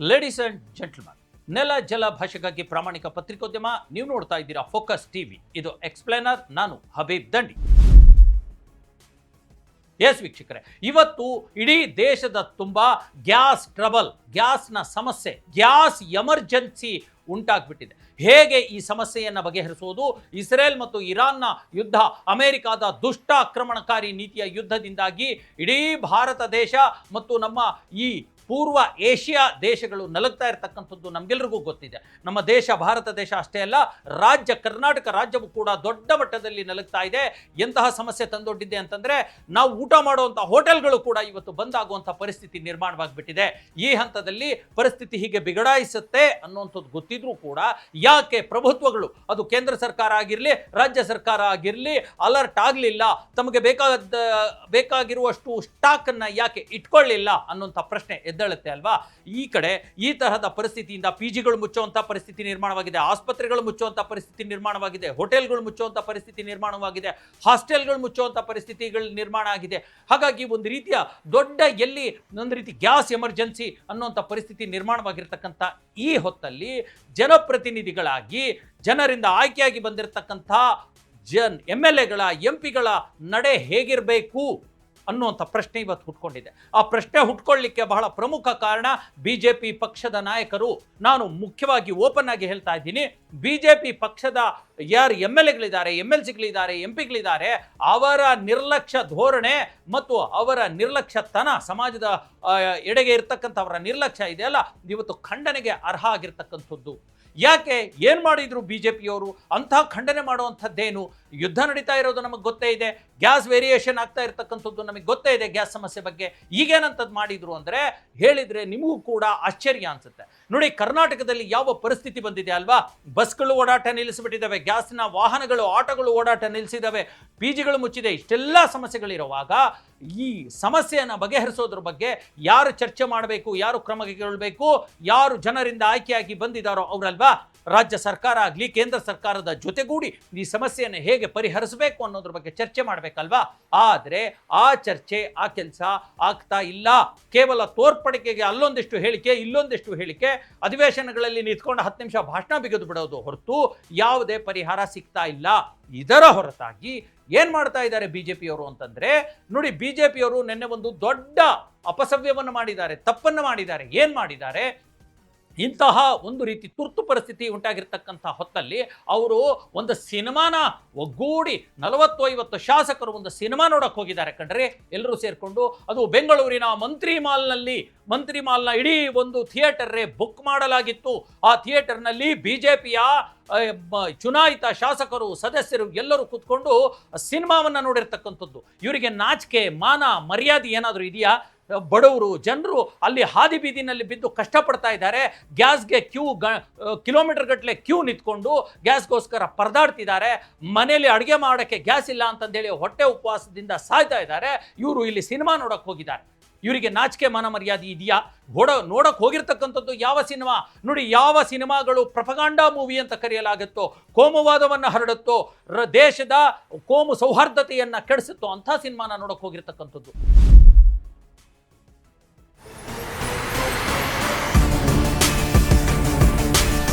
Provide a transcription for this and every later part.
Ladies and gentleman, ನೆಲ ಜಲ ಭಾಷೆಗಾಗಿ ಪ್ರಾಮಾಣಿಕ ಪತ್ರಿಕೋದ್ಯಮ. ನೀವು ನೋಡ್ತಾ ಇದ್ದೀರಾ ಫೋಕಸ್ ಟಿವಿ. ಇದು ಎಕ್ಸ್ಪ್ಲೇನರ್, ನಾನು ಹಬೀಬ್ ದಂಡಿ. ಎಸ್ ವೀಕ್ಷಕರೇ, ಇವತ್ತು ಇಡೀ ದೇಶದ ತುಂಬ ಗ್ಯಾಸ್ ಟ್ರಬಲ್, ಗ್ಯಾಸ್ನ ಸಮಸ್ಯೆ, ಗ್ಯಾಸ್ ಎಮರ್ಜೆನ್ಸಿ ಉಂಟಾಗ್ಬಿಟ್ಟಿದೆ. ಹೇಗೆ ಈ ಸಮಸ್ಯೆಯನ್ನು ಬಗೆಹರಿಸುವುದು? ಇಸ್ರೇಲ್ ಮತ್ತು ಇರಾನ್ನ ಯುದ್ಧ, ಅಮೆರಿಕಾದ ದುಷ್ಟ ಆಕ್ರಮಣಕಾರಿ ನೀತಿಯ ಯುದ್ಧದಿಂದಾಗಿ ಇಡೀ ಭಾರತ ದೇಶ ಮತ್ತು ನಮ್ಮ ಈ ಪೂರ್ವ ಏಷ್ಯಾ ದೇಶಗಳು ನಲಗ್ತಾ ಇರತಕ್ಕಂಥದ್ದು ನಮಗೆಲ್ಲರಿಗೂ ಗೊತ್ತಿದೆ. ನಮ್ಮ ದೇಶ, ಭಾರತ ದೇಶ ಅಷ್ಟೇ ಅಲ್ಲ, ರಾಜ್ಯ ಕರ್ನಾಟಕ ರಾಜ್ಯವು ಕೂಡ ದೊಡ್ಡ ಮಟ್ಟದಲ್ಲಿ ನಲಗ್ತಾ ಇದೆ. ಎಂತಹ ಸಮಸ್ಯೆ ತಂದೊಡ್ಡಿದೆ ಅಂತಂದರೆ, ನಾವು ಊಟ ಮಾಡುವಂಥ ಹೋಟೆಲ್ಗಳು ಕೂಡ ಇವತ್ತು ಬಂದಾಗುವಂಥ ಪರಿಸ್ಥಿತಿ ನಿರ್ಮಾಣವಾಗಿಬಿಟ್ಟಿದೆ. ಈ ಹಂತದಲ್ಲಿ ಪರಿಸ್ಥಿತಿ ಹೀಗೆ ಬಿಗಡಾಯಿಸುತ್ತೆ ಅನ್ನುವಂಥದ್ದು ಗೊತ್ತಿದ್ರೂ ಕೂಡ ಯಾಕೆ ಪ್ರಭುತ್ವಗಳು, ಅದು ಕೇಂದ್ರ ಸರ್ಕಾರ ಆಗಿರಲಿ ರಾಜ್ಯ ಸರ್ಕಾರ ಆಗಿರಲಿ, ಅಲರ್ಟ್ ಆಗಲಿಲ್ಲ? ತಮಗೆ ಬೇಕಾಗಿರುವಷ್ಟು ಸ್ಟಾಕನ್ನು ಯಾಕೆ ಇಟ್ಕೊಳ್ಳಿಲ್ಲ ಅನ್ನುವಂಥ ಪ್ರಶ್ನೆ ಎದ್ದೇಳುತ್ತೆ ಅಲ್ವಾ? ಈ ಕಡೆ ಈ ತರಹದ ಪರಿಸ್ಥಿತಿಯಿಂದ ಪಿಜಿಗಳು ಮುಚ್ಚುವಂಥ ಪರಿಸ್ಥಿತಿ ನಿರ್ಮಾಣವಾಗಿದೆ, ಆಸ್ಪತ್ರೆಗಳು ಮುಚ್ಚುವಂಥ ಪರಿಸ್ಥಿತಿ ನಿರ್ಮಾಣವಾಗಿದೆ, ಹೋಟೆಲ್ಗಳು ಮುಚ್ಚುವಂಥ ಪರಿಸ್ಥಿತಿ ನಿರ್ಮಾಣವಾಗಿದೆ, ಹಾಸ್ಟೆಲ್ಗಳು ಮುಚ್ಚುವಂಥ ಪರಿಸ್ಥಿತಿಗಳು ನಿರ್ಮಾಣ ಆಗಿದೆ. ಹಾಗಾಗಿ ಒಂದು ರೀತಿಯ ದೊಡ್ಡ ಒಂದು ರೀತಿ ಗ್ಯಾಸ್ ಎಮರ್ಜೆನ್ಸಿ ಅನ್ನುವಂಥ ಪರಿಸ್ಥಿತಿ ನಿರ್ಮಾಣವಾಗಿರ್ತಕ್ಕಂಥ ಈ ಹೊತ್ತಲ್ಲಿ ಜನಪ್ರತಿನಿಧಿಗಳಾಗಿ ಜನರಿಂದ ಆಯ್ಕೆಯಾಗಿ ಬಂದಿರತಕ್ಕಂಥ MLAಗಳ MP ಗಳ ನಡೆ ಹೇಗಿರಬೇಕು ಅನ್ನುವಂಥ ಪ್ರಶ್ನೆ ಇವತ್ತು ಹುಟ್ಕೊಂಡಿದೆ. ಆ ಪ್ರಶ್ನೆ ಹುಟ್ಕೊಳ್ಳಿಕ್ಕೆ ಬಹಳ ಪ್ರಮುಖ ಕಾರಣ BJP ಪಕ್ಷದ ನಾಯಕರು. ನಾನು ಮುಖ್ಯವಾಗಿ ಓಪನ್ ಆಗಿ ಹೇಳ್ತಾ ಇದ್ದೀನಿ, BJP ಪಕ್ಷದ ಯಾರು MLAಗಳಿದ್ದಾರೆ, MLCಗಳಿದ್ದಾರೆ, MP ಗಳಿದ್ದಾರೆ, ಅವರ ನಿರ್ಲಕ್ಷ್ಯ ಧೋರಣೆ ಮತ್ತು ಅವರ ನಿರ್ಲಕ್ಷ್ಯತನ, ಸಮಾಜದ ಎಡೆಗೆ ಇರ್ತಕ್ಕಂಥ ಅವರ ನಿರ್ಲಕ್ಷ್ಯ ಇದೆಯಲ್ಲ, ಇವತ್ತು ಖಂಡನೆಗೆ ಅರ್ಹ ಆಗಿರ್ತಕ್ಕಂಥದ್ದು. ಯಾಕೆ, ಏನು ಮಾಡಿದ್ರು BJPಯವರು? ಅಂಥ ಖಂಡನೆ ಮಾಡುವಂಥದ್ದೇನು? ಯುದ್ಧ ನಡೀತಾ ಇರೋದು ನಮಗೆ ಗೊತ್ತೇ ಇದೆ, ಗ್ಯಾಸ್ ವೇರಿಯೇಷನ್ ಆಗ್ತಾ ಇರ್ತಕ್ಕಂಥದ್ದು ನಮಗೆ ಗೊತ್ತೇ ಇದೆ, ಗ್ಯಾಸ್ ಸಮಸ್ಯೆ ಬಗ್ಗೆ. ಈಗೇನಂತದ್ದು ಮಾಡಿದ್ರು ಅಂದರೆ, ಹೇಳಿದರೆ ನಿಮಗೂ ಕೂಡ ಆಶ್ಚರ್ಯ ಅನಿಸುತ್ತೆ. ನೋಡಿ, ಕರ್ನಾಟಕದಲ್ಲಿ ಯಾವ ಪರಿಸ್ಥಿತಿ ಬಂದಿದೆ ಅಲ್ವಾ? ಬಸ್ಗಳು ಓಡಾಟ ನಿಲ್ಲಿಸಿಬಿಟ್ಟಿದ್ದಾವೆ, ಗ್ಯಾಸ್ನ ವಾಹನಗಳು, ಆಟೋಗಳು ಓಡಾಟ ನಿಲ್ಲಿಸಿದ್ದಾವೆ, ಪಿಜಿಗಳು ಮುಚ್ಚಿದೆ. ಇಷ್ಟೆಲ್ಲ ಸಮಸ್ಯೆಗಳಿರುವಾಗ ಈ ಸಮಸ್ಯೆಯನ್ನು ಬಗೆಹರಿಸೋದ್ರ ಬಗ್ಗೆ ಯಾರು ಚರ್ಚೆ ಮಾಡಬೇಕು, ಯಾರು ಕ್ರಮ ಕೈಗೊಳ್ಳಬೇಕು, ಯಾರು ಜನರಿಂದ ಆಯ್ಕೆಯಾಗಿ ಬಂದಿದ್ದಾರೋ ಅವರಲ್ವಾ? ರಾಜ್ಯ ಸರ್ಕಾರ ಆಗಲಿ ಕೇಂದ್ರ ಸರ್ಕಾರದ ಜೊತೆಗೂಡಿ ಈ ಸಮಸ್ಯೆಯನ್ನು ಹೇಗೆ ಪರಿಹರಿಸಬೇಕು ಅನ್ನೋದ್ರ ಬಗ್ಗೆ ಚರ್ಚೆ ಮಾಡಬೇಕಲ್ವಾ? ಆದರೆ ಆ ಚರ್ಚೆ, ಆ ಕೆಲಸ ಆಗ್ತಾ ಇಲ್ಲ. ಕೇವಲ ತೋರ್ಪಡಿಕೆಗೆ ಅಲ್ಲೊಂದಿಷ್ಟು ಹೇಳಿಕೆ, ಇಲ್ಲೊಂದಿಷ್ಟು ಹೇಳಿಕೆ, ಅಧಿವೇಶನಗಳಲ್ಲಿ ನಿಂತ್ಕೊಂಡು 10 ನಿಮಿಷ ಭಾಷಣ ಬಿಗಿದು ಬಿಡೋದು ಹೊರತು ಯಾವುದೇ ಪರಿಹಾರ ಸಿಗ್ತಾ ಇಲ್ಲ. ಇದರ ಹೊರತಾಗಿ ಏನು ಮಾಡ್ತಾ ಇದ್ದಾರೆ BJPಯವರು ಅಂತಂದರೆ, ನೋಡಿ, BJPಯವರು ನಿನ್ನೆ ಒಂದು ದೊಡ್ಡ ಅಪಸವ್ಯವನ್ನು ಮಾಡಿದ್ದಾರೆ, ತಪ್ಪನ್ನು ಮಾಡಿದ್ದಾರೆ. ಏನು ಮಾಡಿದ್ದಾರೆ? ಇಂತಹ ಒಂದು ರೀತಿ ತುರ್ತು ಪರಿಸ್ಥಿತಿ ಉಂಟಾಗಿರ್ತಕ್ಕಂಥ ಹೊತ್ತಲ್ಲಿ ಅವರು ಒಂದು ಸಿನಿಮಾನ ಒಗ್ಗೂಡಿ 40-50 ಶಾಸಕರು ಒಂದು ಸಿನಿಮಾ ನೋಡೋಕೆ ಹೋಗಿದ್ದಾರೆ ಕಣ್ರಿ, ಎಲ್ಲರೂ ಸೇರಿಕೊಂಡು. ಅದು ಬೆಂಗಳೂರಿನ ಮಂತ್ರಿ ಮಾಲ್ನ ಇಡೀ ಒಂದು ಥಿಯೇಟರ್ರೇ ಬುಕ್ ಮಾಡಲಾಗಿತ್ತು. ಆ ಥಿಯೇಟರ್ನಲ್ಲಿ BJPಯ ಚುನಾಯಿತ ಶಾಸಕರು, ಸದಸ್ಯರು ಎಲ್ಲರೂ ಕೂತ್ಕೊಂಡು ಸಿನಿಮಾವನ್ನು ನೋಡಿರ್ತಕ್ಕಂಥದ್ದು. ಇವರಿಗೆ ನಾಚಿಕೆ, ಮಾನ, ಮರ್ಯಾದೆ ಏನಾದರೂ ಇದೆಯಾ? ಬಡವರು ಜನರು ಅಲ್ಲಿ ಹಾದಿ ಬೀದಿನಲ್ಲಿ ಬಿದ್ದು ಕಷ್ಟಪಡ್ತಾ ಇದ್ದಾರೆ. ಗ್ಯಾಸ್ಗೆ ಕಿಲೋಮೀಟರ್ ಗಟ್ಟಲೆ ಕ್ಯೂ ನಿಂತ್ಕೊಂಡು ಗ್ಯಾಸ್ಗೋಸ್ಕರ ಪರದಾಡ್ತಿದ್ದಾರೆ. ಮನೆಯಲ್ಲಿ ಅಡುಗೆ ಮಾಡೋಕ್ಕೆ ಗ್ಯಾಸ್ ಇಲ್ಲ ಅಂತಂದೇಳಿ ಹೊಟ್ಟೆ ಉಪವಾಸದಿಂದ ಸಾಯ್ತಾ ಇದ್ದಾರೆ. ಇವರು ಇಲ್ಲಿ ಸಿನಿಮಾ ನೋಡೋಕೆ ಹೋಗಿದ್ದಾರೆ. ಇವರಿಗೆ ನಾಚಿಕೆ, ಮಾನ, ಮರ್ಯಾದೆ ಇದೆಯಾ? ನೋಡೋಕೆ ಹೋಗಿರ್ತಕ್ಕಂಥದ್ದು ಯಾವ ಸಿನಿಮಾ? ನೋಡಿ, ಯಾವ ಸಿನಿಮಾಗಳು ಪ್ರಪಗಾಂಡಾ ಮೂವಿ ಅಂತ ಕರೆಯಲಾಗುತ್ತೋ, ಕೋಮುವಾದವನ್ನು ಹರಡುತ್ತೋ, ದೇಶದ ಕೋಮು ಸೌಹಾರ್ದತೆಯನ್ನು ಕೆಡಿಸುತ್ತೋ ಅಂಥ ಸಿನಿಮಾನ ನೋಡೋಕೆ ಹೋಗಿರ್ತಕ್ಕಂಥದ್ದು.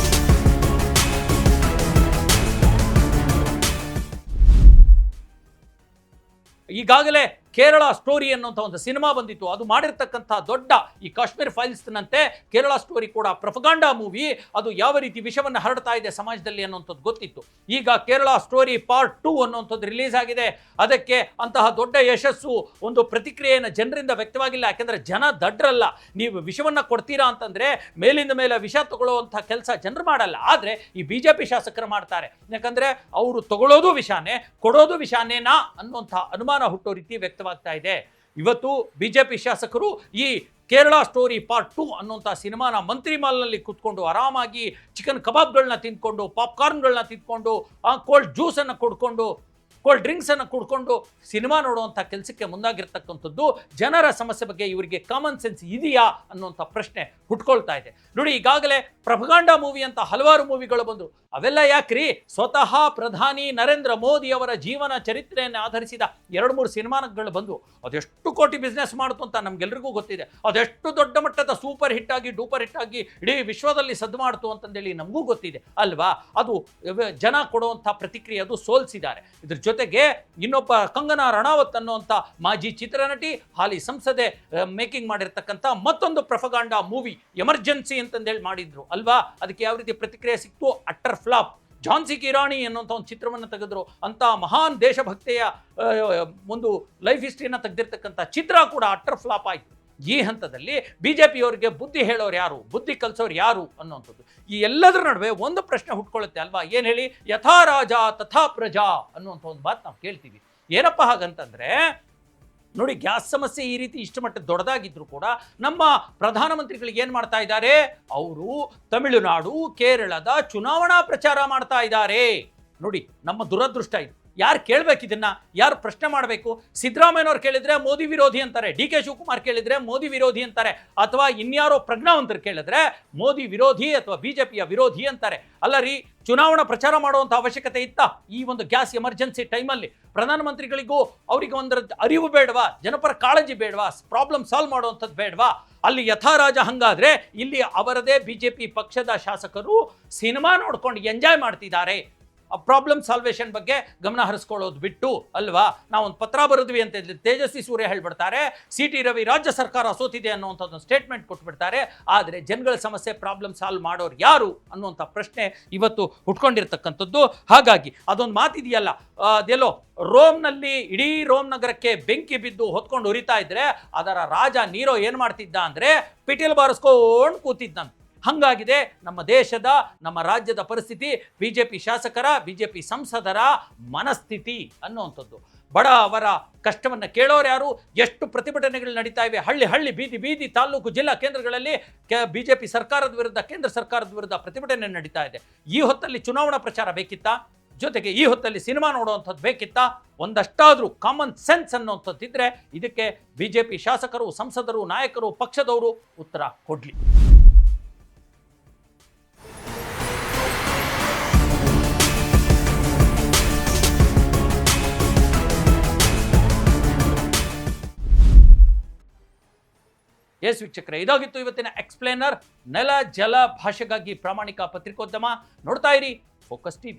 ಈಗಾಗಲೇ ಕೇರಳ ಸ್ಟೋರಿ ಅನ್ನುವಂಥ ಒಂದು ಸಿನಿಮಾ ಬಂದಿತ್ತು. ಅದು ಮಾಡಿರ್ತಕ್ಕಂಥ ದೊಡ್ಡ ಈ ಕಾಶ್ಮೀರ್ ಫೈಲ್ಸ್ನಂತೆ ಕೇರಳ ಸ್ಟೋರಿ ಕೂಡ ಪ್ರೊಪಗಾಂಡಾ ಮೂವಿ. ಅದು ಯಾವ ರೀತಿ ವಿಷಯವನ್ನು ಹರಡ್ತಾ ಇದೆ ಸಮಾಜದಲ್ಲಿ ಅನ್ನುವಂಥದ್ದು ಗೊತ್ತಿತ್ತು. ಈಗ ಕೇರಳ ಸ್ಟೋರಿ ಪಾರ್ಟ್ 2 ಅನ್ನುವಂಥದ್ದು ರಿಲೀಸ್ ಆಗಿದೆ. ಅದಕ್ಕೆ ಅಂತಹ ದೊಡ್ಡ ಯಶಸ್ಸು, ಒಂದು ಪ್ರತಿಕ್ರಿಯೆಯನ್ನು ಜನರಿಂದ ವ್ಯಕ್ತವಾಗಿಲ್ಲ. ಯಾಕೆಂದರೆ ಜನ ದಡ್ರಲ್ಲ. ನೀವು ವಿಷಯವನ್ನು ಕೊಡ್ತೀರಾ ಅಂತಂದರೆ ಮೇಲಿಂದ ಮೇಲೆ ವಿಷ ತಗೊಳ್ಳುವಂಥ ಕೆಲಸ ಜನರು ಮಾಡಲ್ಲ. ಆದರೆ ಈ BJP ಶಾಸಕರು ಮಾಡ್ತಾರೆ. ಯಾಕಂದರೆ ಅವರು ತಗೊಳ್ಳೋದು ವಿಷಾನೇ, ಕೊಡೋದು ವಿಷಾನೇನಾ ಅನ್ನುವಂಥ ಅನುಮಾನ ಹುಟ್ಟೋ ರೀತಿ ವ್ಯಕ್ತವಾಗ್ತಾ ಇದೆ. ಇವತ್ತು BJP ಶಾಸಕರು ಈ ಕೇರಳ ಸ್ಟೋರಿ ಪಾರ್ಟ್ 2 ಅನ್ನುವಂಥ ಸಿನಿಮಾನ ಮಂತ್ರಿ ಮಾಲ್ನಲ್ಲಿ ಕೂತ್ಕೊಂಡು ಆರಾಮಾಗಿ ಚಿಕನ್ ಕಬಾಬ್ಗಳನ್ನ ತಿಂದ್ಕೊಂಡು, ಪಾಪ್ಕಾರ್ನ್ಗಳನ್ನ ತಿಂದ್ಕೊಂಡು, ಕೋಲ್ಡ್ ಜ್ಯೂಸನ್ನು ಕುಡ್ಕೊಂಡು ಕೋಲ್ಡ್ ಡ್ರಿಂಕ್ಸನ್ನು ಕುಡ್ಕೊಂಡು ಸಿನಿಮಾ ನೋಡುವಂಥ ಕೆಲಸಕ್ಕೆ ಮುಂದಾಗಿರ್ತಕ್ಕಂಥದ್ದು ಜನರ ಸಮಸ್ಯೆ ಬಗ್ಗೆ ಇವರಿಗೆ ಕಾಮನ್ ಸೆನ್ಸ್ ಇದೆಯಾ ಅನ್ನುವಂಥ ಪ್ರಶ್ನೆ ಹುಟ್ಕೊಳ್ತಾ ಇದೆ. ನೋಡಿ, ಈಗಾಗಲೇ ಪ್ರಪಗಾಂಡ ಮೂವಿ ಅಂತ ಹಲವಾರು ಮೂವಿಗಳು ಬಂದರು. ಅವೆಲ್ಲ ಯಾಕ್ರಿ? ಸ್ವತಃ ಪ್ರಧಾನಿ ನರೇಂದ್ರ ಮೋದಿ ಅವರ ಜೀವನ ಚರಿತ್ರೆಯನ್ನು ಆಧರಿಸಿದ 2-3 ಸಿನಿಮಾಗಳು ಬಂದು ಅದೆಷ್ಟು ಕೋಟಿ ಬಿಸ್ನೆಸ್ ಮಾಡ್ತು ಅಂತ ನಮ್ಗೆಲ್ರಿಗೂ ಗೊತ್ತಿದೆ. ಅದೆಷ್ಟು ದೊಡ್ಡ ಮಟ್ಟದ ಸೂಪರ್ ಹಿಟ್ ಆಗಿ ಡೂಪರ್ ಹಿಟ್ ಆಗಿ ಇಡೀ ವಿಶ್ವದಲ್ಲಿ ಸದ್ದು ಮಾಡ್ತು ಅಂತಂದೇಳಿ ನಮಗೂ ಗೊತ್ತಿದೆ ಅಲ್ವಾ? ಅದು ಜನ ಕೊಡುವಂಥ ಪ್ರತಿಕ್ರಿಯೆ, ಅದು ಸೋಲ್ಸಿದ್ದಾರೆ. ಇದ್ರ ಜೊತೆಗೆ ಇನ್ನೊಬ್ಬ ಕಂಗನಾ ರಣಾವತ್ ಅನ್ನುವಂಥ ಮಾಜಿ ಚಿತ್ರನಟಿ, ಹಾಲಿ ಸಂಸದೆ ಮೇಕಿಂಗ್ ಮಾಡಿರ್ತಕ್ಕಂಥ ಮತ್ತೊಂದು ಪ್ರಪಗಾಂಡ ಮೂವಿ ಎಮರ್ಜೆನ್ಸಿ ಅಂತಂದೇಳಿ ಮಾಡಿದ್ರು ಅಲ್ವಾ? ಅದಕ್ಕೆ ಯಾವ ರೀತಿ ಪ್ರತಿಕ್ರಿಯೆ ಸಿಕ್ತು? Utter flop. ಝಾನ್ಸಿ ಕಿ ರಾಣಿ ಅನ್ನುವಂಥ ಒಂದು ಚಿತ್ರವನ್ನು ತೆಗೆದ್ರು. ಅಂಥ ಮಹಾನ್ ದೇಶಭಕ್ತಿಯ ಒಂದು ಲೈಫ್ ಹಿಸ್ಟ್ರಿಯನ್ನು ತೆಗೆದಿರ್ತಕ್ಕಂಥ ಚಿತ್ರ ಕೂಡ ಅಟ್ಟರ್ ಫ್ಲಾಪ್ ಆಯಿತು. ಈ ಹಂತದಲ್ಲಿ BJPಯವರಿಗೆ ಬುದ್ಧಿ ಹೇಳೋರು ಯಾರು, ಬುದ್ಧಿ ಕಲಿಸೋರು ಯಾರು ಅನ್ನುವಂಥದ್ದು. ಈ ಎಲ್ಲದರ ನಡುವೆ ಒಂದು ಪ್ರಶ್ನೆ ಹುಟ್ಕೊಳ್ಳುತ್ತೆ ಅಲ್ವಾ? ಏನು ಹೇಳಿ? ಯಥಾ ರಾಜ ತಥಾ ಪ್ರಜಾ ಅನ್ನುವಂಥ ಒಂದು ಮಾತು ನಾವು ಕೇಳ್ತೀವಿ. ಏನಪ್ಪ ಹಾಗಂತಂದ್ರೆ, ನೋಡಿ, ಗ್ಯಾಸ್ ಸಮಸ್ಯೆ ಈ ರೀತಿ ಇಷ್ಟು ಮಟ್ಟ ದೊಡ್ಡದಾಗಿದ್ರು ಕೂಡ ನಮ್ಮ ಪ್ರಧಾನಮಂತ್ರಿಗಳಿಗೆ ಏನು ಮಾಡ್ತಾ ಇದ್ದಾರೆ? ಅವರು ತಮಿಳುನಾಡು, ಕೇರಳದ ಚುನಾವಣಾ ಪ್ರಚಾರ ಮಾಡ್ತಾ ಇದ್ದಾರೆ. ನೋಡಿ, ನಮ್ಮ ದುರದೃಷ್ಟ ಇದು. ಯಾರು ಕೇಳಬೇಕು ಇದನ್ನ? ಯಾರು ಪ್ರಶ್ನೆ ಮಾಡಬೇಕು? ಸಿದ್ದರಾಮಯ್ಯನವ್ರು ಕೇಳಿದ್ರೆ ಮೋದಿ ವಿರೋಧಿ ಅಂತಾರೆ, DK ಶಿವಕುಮಾರ್ ಕೇಳಿದ್ರೆ ಮೋದಿ ವಿರೋಧಿ ಅಂತಾರೆ, ಅಥವಾ ಇನ್ಯಾರೋ ಪ್ರಜ್ಞಾವಂತರು ಕೇಳಿದ್ರೆ ಮೋದಿ ವಿರೋಧಿ ಅಥವಾ BJPಯ ವಿರೋಧಿ ಅಂತಾರೆ. ಅಲ್ಲ ರೀ, ಚುನಾವಣಾ ಪ್ರಚಾರ ಮಾಡುವಂಥ ಅವಶ್ಯಕತೆ ಇತ್ತಾ ಈ ಒಂದು ಗ್ಯಾಸ್ ಎಮರ್ಜೆನ್ಸಿ ಟೈಮಲ್ಲಿ? ಪ್ರಧಾನಮಂತ್ರಿಗಳಿಗೂ ಅವರಿಗೆ ಒಂದರ ಅರಿವು ಬೇಡವಾ? ಜನಪರ ಕಾಳಜಿ ಬೇಡವಾ? ಪ್ರಾಬ್ಲಮ್ ಸಾಲ್ವ್ ಮಾಡುವಂಥದ್ದು ಬೇಡವಾ? ಅಲ್ಲಿ ಯಥಾರಾಜ ಹಂಗಾದ್ರೆ ಇಲ್ಲಿ ಅವರದೇ BJP ಪಕ್ಷದ ಶಾಸಕರು ಸಿನಿಮಾ ನೋಡ್ಕೊಂಡು ಎಂಜಾಯ್ ಮಾಡ್ತಿದ್ದಾರೆ. ಪ್ರಾಬ್ಲಮ್ ಸಾಲ್ವೇಷನ್ ಬಗ್ಗೆ ಗಮನ ಹರಿಸ್ಕೊಳ್ಳೋದು ಬಿಟ್ಟು ಅಲ್ವಾ? ನಾವೊಂದು ಪತ್ರ ಬರೆದ್ವಿ ಅಂತ ತೇಜಸ್ವಿ ಸೂರ್ಯ ಹೇಳ್ಬಿಡ್ತಾರೆ, CT ರವಿ ರಾಜ್ಯ ಸರ್ಕಾರ ಸೋತಿದೆ ಅನ್ನುವಂಥದ್ದು ಸ್ಟೇಟ್ಮೆಂಟ್ ಕೊಟ್ಬಿಡ್ತಾರೆ. ಆದರೆ ಜನಗಳ ಸಮಸ್ಯೆ ಪ್ರಾಬ್ಲಮ್ ಸಾಲ್ವ್ ಮಾಡೋರು ಯಾರು ಅನ್ನುವಂಥ ಪ್ರಶ್ನೆ ಇವತ್ತು ಹುಟ್ಕೊಂಡಿರ್ತಕ್ಕಂಥದ್ದು. ಹಾಗಾಗಿ ಅದೊಂದು ಮಾತಿದೆಯಲ್ಲ, ಅದೆಲ್ಲೋ ರೋಮ್ನಲ್ಲಿ ಇಡೀ ರೋಮ್ ನಗರಕ್ಕೆ ಬೆಂಕಿ ಬಿದ್ದು ಹೊತ್ಕೊಂಡು ಉರಿತಾ ಇದ್ರೆ ಅದರ ರಾಜ ನೀರೋ ಏನು ಮಾಡ್ತಿದ್ದ ಅಂದರೆ ಪಿಟೀಲ್ ಬಾರಿಸ್ಕೊಂಡು ಕೂತಿದ್ದಂತೆ. ಹಂಗಾಗಿದೆ ನಮ್ಮ ದೇಶದ, ನಮ್ಮ ರಾಜ್ಯದ ಪರಿಸ್ಥಿತಿ, BJP ಶಾಸಕರ, BJP ಸಂಸದರ ಮನಸ್ಥಿತಿ ಅನ್ನುವಂಥದ್ದು. ಬಡ ಅವರ ಕಷ್ಟವನ್ನು ಕೇಳೋರು ಯಾರು? ಎಷ್ಟು ಪ್ರತಿಭಟನೆಗಳು ನಡೀತಾ ಇವೆ, ಹಳ್ಳಿ ಹಳ್ಳಿ, ಬೀದಿ ಬೀದಿ, ತಾಲೂಕು, ಜಿಲ್ಲಾ ಕೇಂದ್ರಗಳಲ್ಲಿ BJP ಸರ್ಕಾರದ ವಿರುದ್ಧ, ಕೇಂದ್ರ ಸರ್ಕಾರದ ವಿರುದ್ಧ ಪ್ರತಿಭಟನೆ ನಡೀತಾ ಇದೆ. ಈ ಹೊತ್ತಲ್ಲಿ ಚುನಾವಣಾ ಪ್ರಚಾರ ಬೇಕಿತ್ತಾ? ಜೊತೆಗೆ ಈ ಹೊತ್ತಲ್ಲಿ ಸಿನಿಮಾ ನೋಡುವಂಥದ್ದು ಬೇಕಿತ್ತಾ? ಒಂದಷ್ಟಾದರೂ ಕಾಮನ್ ಸೆನ್ಸ್ ಅನ್ನುವಂಥದ್ದಿದ್ರೆ ಇದಕ್ಕೆ BJP ಶಾಸಕರು, ಸಂಸದರು, ನಾಯಕರು, ಪಕ್ಷದವರು ಉತ್ತರ ಕೊಡಲಿ. ಎಸ್ ವೀಕ್ಷಕರೇ, ಇದಾಗಿತ್ತು ಇವತ್ತಿನ ಎಕ್ಸ್ಪ್ಲೇನರ್. ನೆಲ ಜಲ ಭಾಷೆಗಾಗಿ ಪ್ರಾಮಾಣಿಕ ಪತ್ರಿಕೋದ್ಯಮ. ನೋಡ್ತಾ ಇರಿ ಫೋಕಸ್ TV.